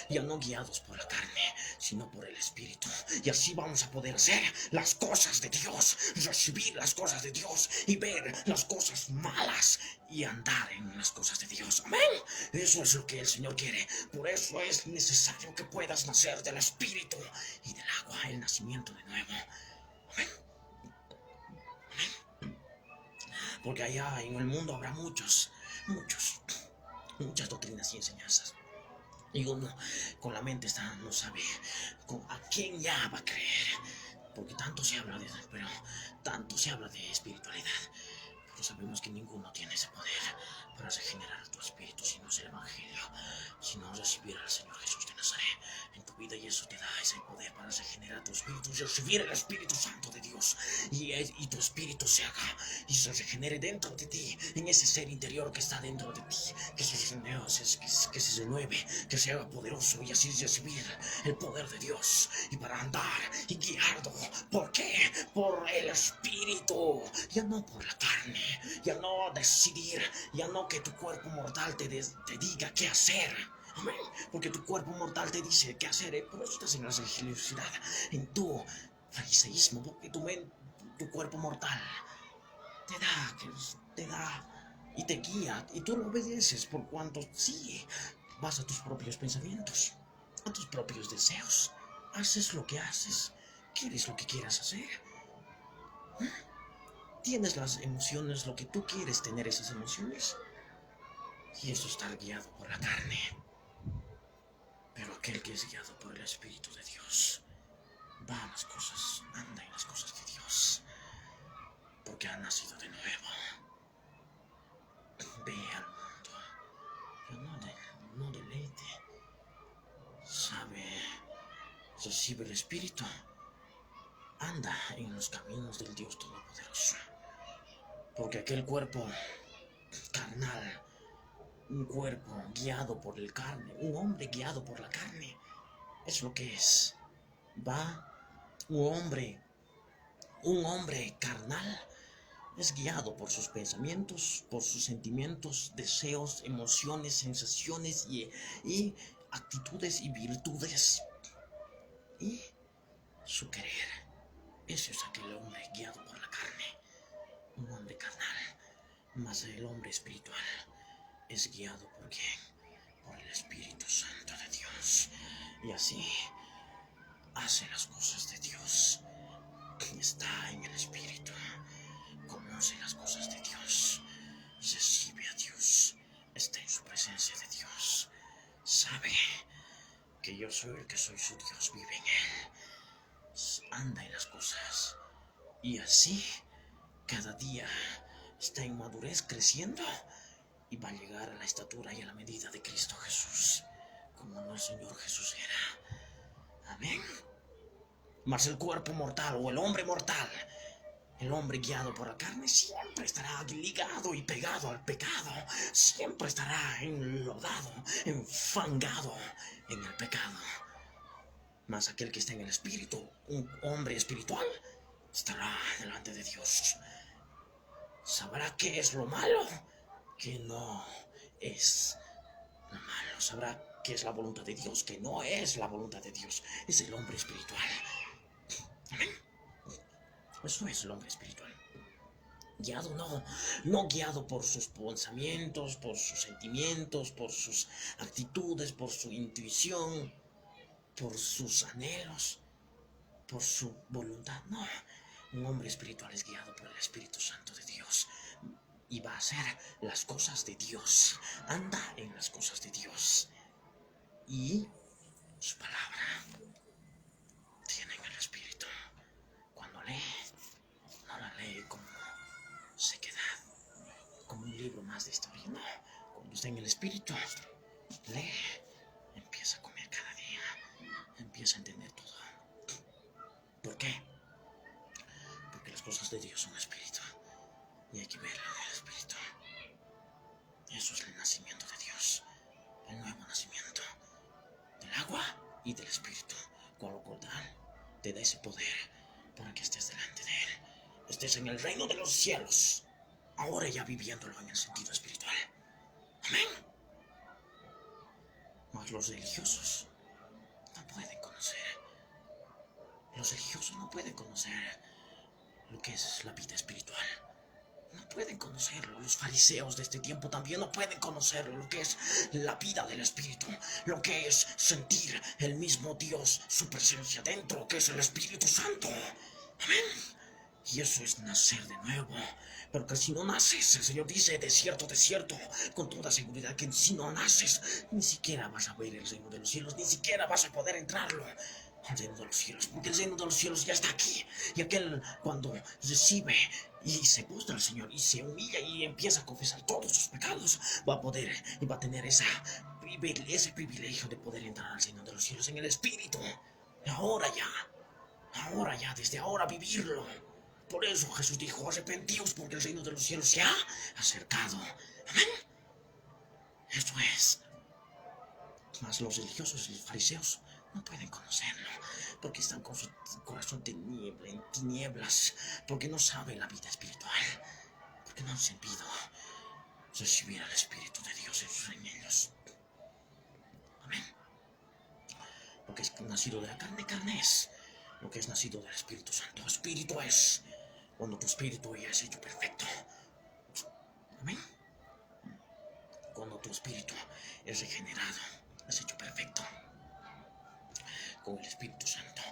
Ya no guiados por la carne, sino por el Espíritu. Y así vamos a poder hacer las cosas de Dios, recibir las cosas de Dios y ver las cosas malas y andar en las cosas de Dios. Amén. Eso es lo que el Señor quiere. Por eso es necesario que puedas nacer del Espíritu y del agua, el nacimiento de nuevo. Amén. porque allá en el mundo habrá muchas doctrinas y enseñanzas. Y uno con la mente no sabe a quién ya va a creer, porque tanto se habla de espiritualidad, pero sabemos que ninguno tiene ese poder para regenerar a tu espíritu, si no es el Evangelio, si no recibir al Señor Jesús de Nazaret en tu vida, y eso te da ese poder para regenerar tu espíritu y recibir el Espíritu Santo de Dios, y tu espíritu se haga y se regenere dentro de ti, en ese ser interior que está dentro de ti, que se renueve, que se haga poderoso, y así recibir el poder de Dios, y para andar y guiarlo. ¿Por qué? Por el Espíritu, ya no por la carne, ya no decidir, ya no que tu cuerpo mortal te diga qué hacer. Amén. Porque tu cuerpo mortal te dice qué hacer, pero estás en la religiosidad, en tu fariseísmo, porque tu cuerpo mortal te da y te guía, y tú lo obedeces por cuanto sí, vas a tus propios pensamientos, a tus propios deseos, haces lo que haces, quieres lo que quieras hacer. Tienes las emociones, lo que tú quieres tener esas emociones, y eso está guiado por la carne. Pero aquel que es guiado por el Espíritu de Dios va a las cosas, anda en las cosas de Dios, porque ha nacido de nuevo. Ve al mundo, no deleite, sabe, recibe el Espíritu, anda en los caminos del Dios Todopoderoso. Porque aquel cuerpo carnal, un cuerpo guiado por el carne, un hombre guiado por la carne, es lo que es. Va un hombre carnal, es guiado por sus pensamientos, por sus sentimientos, deseos, emociones, sensaciones y actitudes y virtudes y su querer. Ese es aquel hombre guiado por la carne, un hombre carnal. Mas el hombre espiritual es guiado por ¿quién? Por el Espíritu Santo de Dios. Y así hace las cosas de Dios. Está en el Espíritu, conoce las cosas de Dios, recibe a Dios, está en su presencia de Dios, sabe que yo soy el que soy su Dios, vive en él, anda en las cosas, y así cada día está en madurez, creciendo, y va a llegar a la estatura y a la medida de Cristo Jesús, como nuestro Señor Jesús era. Amén. Mas el cuerpo mortal, o el hombre mortal, el hombre guiado por la carne, siempre estará ligado y pegado al pecado, siempre estará enlodado, enfangado en el pecado. Mas aquel que está en el Espíritu, un hombre espiritual, estará delante de Dios. Sabrá qué es lo malo, que no es lo malo. Sabrá qué es la voluntad de Dios, que no es la voluntad de Dios. Es el hombre espiritual. Amén. Eso es el hombre espiritual. Guiado no guiado por sus pensamientos, por sus sentimientos, por sus actitudes, por su intuición, por sus anhelos, por su voluntad. No, un hombre espiritual es guiado por el Espíritu Santo de Dios y va a hacer las cosas de Dios, anda en las cosas de Dios, y su palabra tiene en el Espíritu. Cuando lee, no la lee como sequedad, como un libro más de historia, no. Cuando está en el Espíritu, lee, empieza a comer cada día, empieza a entender todo. ¿Por qué? Porque las cosas de Dios son espíritu, y hay que verlo en el Espíritu. Eso es el nacimiento de Dios, el nuevo nacimiento del agua y del Espíritu, con lo cual te da ese poder para que estés delante de Él, estés en el reino de los cielos, ahora ya viviéndolo en el sentido espiritual. Amén. Mas los religiosos no pueden conocer. Los religiosos no pueden conocer lo que es la vida espiritual. No pueden conocerlo. Los fariseos de este tiempo también no pueden conocerlo, lo que es la vida del Espíritu, lo que es sentir el mismo Dios, su presencia dentro, que es el Espíritu Santo. Amén. Y eso es nacer de nuevo. Pero que si no naces, el Señor dice, de cierto, con toda seguridad, que si no naces, ni siquiera vas a ver el reino de los cielos, ni siquiera vas a poder entrarlo. El reino de los cielos, porque el reino de los cielos ya está aquí. Y aquel, cuando recibe y se postra al Señor y se humilla y empieza a confesar todos sus pecados, va a poder y va a tener ese privilegio de poder entrar al reino de los cielos en el Espíritu. Ahora ya, desde ahora vivirlo. Por eso Jesús dijo, arrepentíos porque el reino de los cielos se ha acercado. Amén. Eso es. Mas los religiosos y los fariseos no pueden conocerlo, porque están con su corazón en tinieblas, porque no saben la vida espiritual, porque no han sentido recibir al Espíritu de Dios en ellos. Amén. Lo que es nacido de la carne es. Lo que es nacido del Espíritu Santo, espíritu es. Cuando tu espíritu ya es hecho perfecto. Amén. Cuando tu espíritu es regenerado, es hecho perfecto con el Espíritu Santo,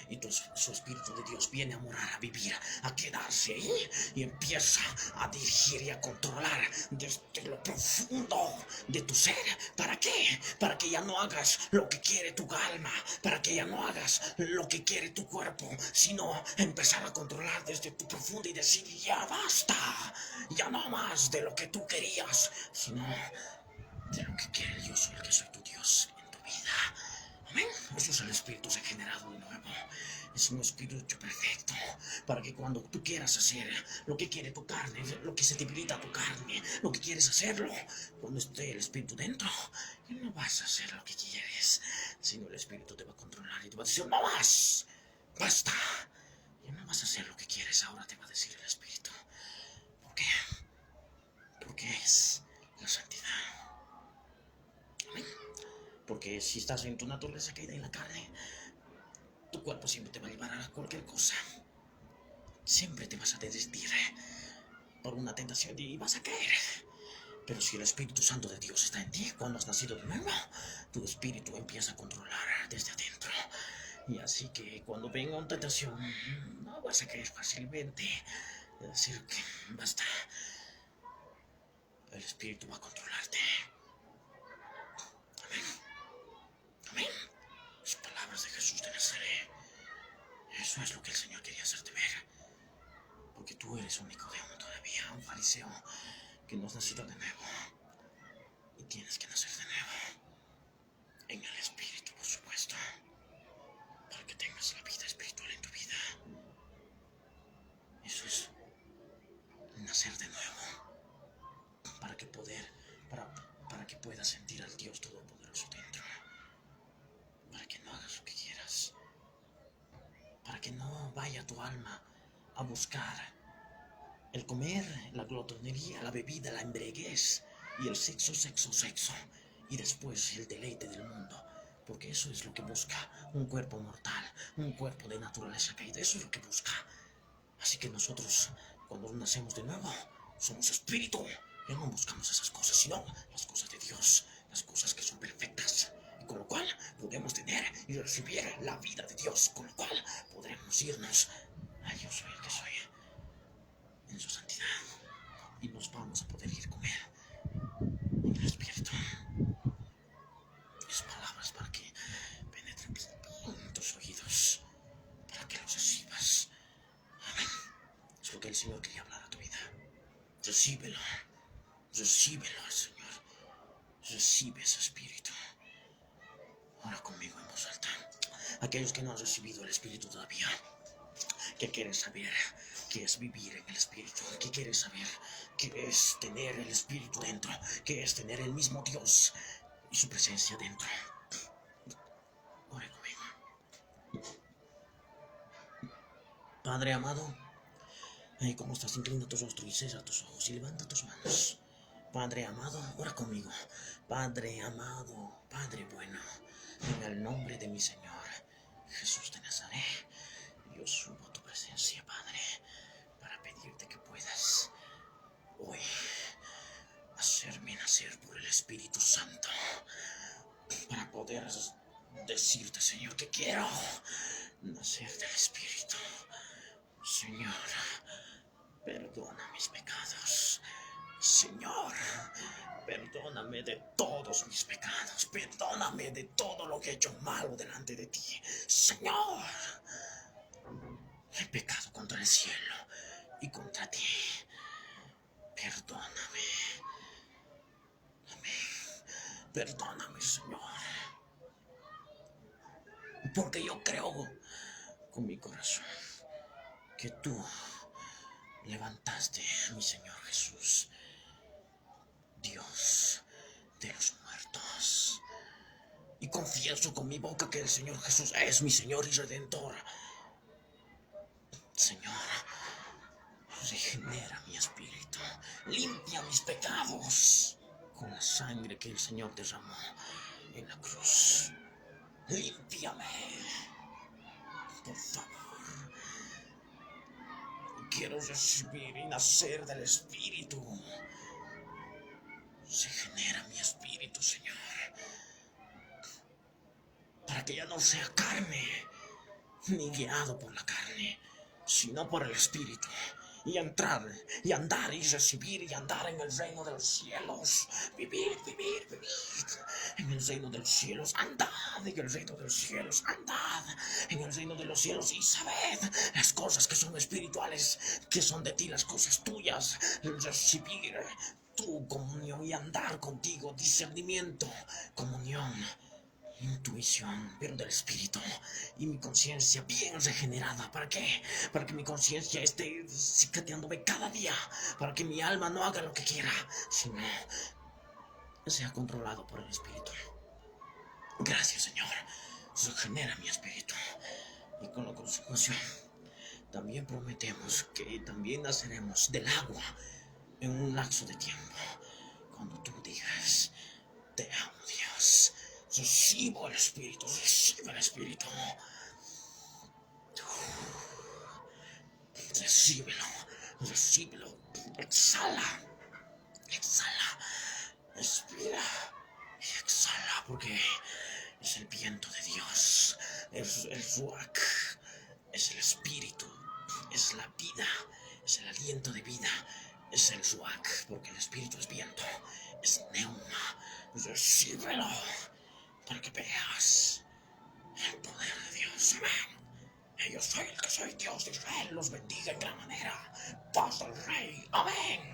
y su Espíritu de Dios viene a morar, a vivir, a quedarse ahí, y empieza a dirigir y a controlar desde lo profundo de tu ser. ¿Para qué? Para que ya no hagas lo que quiere tu alma, para que ya no hagas lo que quiere tu cuerpo, sino empezar a controlar desde tu profundo y decir, ya basta, ya no más de lo que tú querías, sino de lo que quiere el yo soy el que soy tu Dios en tu vida. Amén. Eso es el Espíritu regenerado de nuevo. Es un espíritu perfecto para que cuando tú quieras hacer lo que quiere tu carne, lo que se debilita tu carne, lo que quieres hacerlo, cuando esté el Espíritu dentro, no vas a hacer lo que quieres, sino el Espíritu te va a controlar y te va a decir, no más, basta. Ya no vas a hacer lo que quieres, ahora te va a decir el Espíritu. ¿Por qué? Porque es la santidad. Amén. Porque si estás en tu naturaleza caída en la carne, tu cuerpo siempre te va a llevar a cualquier cosa. Siempre te vas a desistir por una tentación y vas a caer. Pero si el Espíritu Santo de Dios está en ti, cuando has nacido de nuevo, tu espíritu empieza a controlar desde adentro. Y así que cuando venga una tentación, no vas a caer fácilmente. Es decir, que basta. El Espíritu va a controlarte. Amén. Amén. Las palabras de Jesús de Nazaret. Eso es lo que el Señor quería hacerte ver. Porque tú eres un Nicodemo todavía, un fariseo que no has nacido de nuevo. Y tienes que nacer de nuevo. En el Espíritu, por supuesto. Para que tengas la vida espiritual en tu vida. Eso es nacer de nuevo. Para que puedas sentir al Dios Todopoderoso dentro. Para que no hagas lo que quieras. Para que no vaya tu alma a buscar el comer, la glotonería, la bebida, la embriaguez y el sexo. Y después el deleite del mundo. Porque eso es lo que busca un cuerpo mortal, un cuerpo de naturaleza caída. Eso es lo que busca. Así que nosotros, cuando nacemos de nuevo, somos espíritu. Ya no buscamos esas cosas, sino las cosas de Dios, las cosas que son perfectas. Y con lo cual podemos tener y recibir la vida de Dios. Con lo cual podremos irnos a yo soy el que soy en su santidad. Y nos vamos a poder ir con Él en el Espíritu. Mis palabras para que penetren en tus oídos, para que los recibas. Amén. Es lo que el Señor quería hablar a tu vida. Recíbelo, Señor. Recibe ese Espíritu. Ora conmigo en voz alta. Aquellos que no han recibido el Espíritu todavía, que quieren saber qué es vivir en el Espíritu, que quieren saber qué es tener el Espíritu dentro, qué es tener el mismo Dios y su presencia dentro. Ore conmigo. Padre amado, ahí como estás, inclina tu rostro y cierra tus ojos y levanta tus manos. Padre amado, ora conmigo. Padre amado, Padre bueno, en el nombre de mi Señor Jesús de Nazaret, yo subo a tu presencia, Padre, para pedirte que puedas hoy hacerme nacer por el Espíritu Santo, para poder decirte, Señor, que quiero nacer del Espíritu. Señor, perdona mis pecados. Señor, perdóname de todos mis pecados. Perdóname de todo lo que he hecho malo delante de ti. Señor, he pecado contra el cielo y contra ti. Perdóname. Amén. Perdóname, Señor. Porque yo creo con mi corazón que tú levantaste a mi Señor Jesús, Dios de los muertos. Y confieso con mi boca que el Señor Jesús es mi Señor y Redentor. Señor, regenera mi espíritu, limpia mis pecados con la sangre que el Señor derramó en la cruz. Límpiame, por favor. Quiero recibir y nacer del Espíritu. Regenera mi espíritu, Señor, para que ya no sea carne, ni guiado por la carne, sino por el Espíritu, y entrar, y andar, y recibir, y andar en el reino de los cielos. Vivir en el reino de los cielos. Andad en el reino de los cielos. Andad en el reino de los cielos y sabed las cosas que son espirituales, que son de ti las cosas tuyas. Recibir tu comunión y andar contigo, discernimiento, comunión, intuición, pero del espíritu, y mi conciencia bien regenerada. ¿Para qué? Para que mi conciencia esté cicateándome cada día, para que mi alma no haga lo que quiera, sino sea controlado por el espíritu. Gracias, Señor. Regenera mi espíritu. Y con la consecución también prometemos que también naceremos del agua en un lapso de tiempo, cuando tú digas: te amo, Dios. Recibo el Espíritu, recibe el Espíritu. Recíbelo, recíbelo. Exhala, exhala, expira y exhala, porque es el viento de Dios, es el ruach, es el Espíritu, es la vida, es el aliento de vida, es el ruach, porque el Espíritu es viento, es neuma. Recíbelo, para que veas el poder de Dios. Amén. Yo soy el que soy Dios de Israel. Los bendiga en gran manera. Paz al Rey. Amén.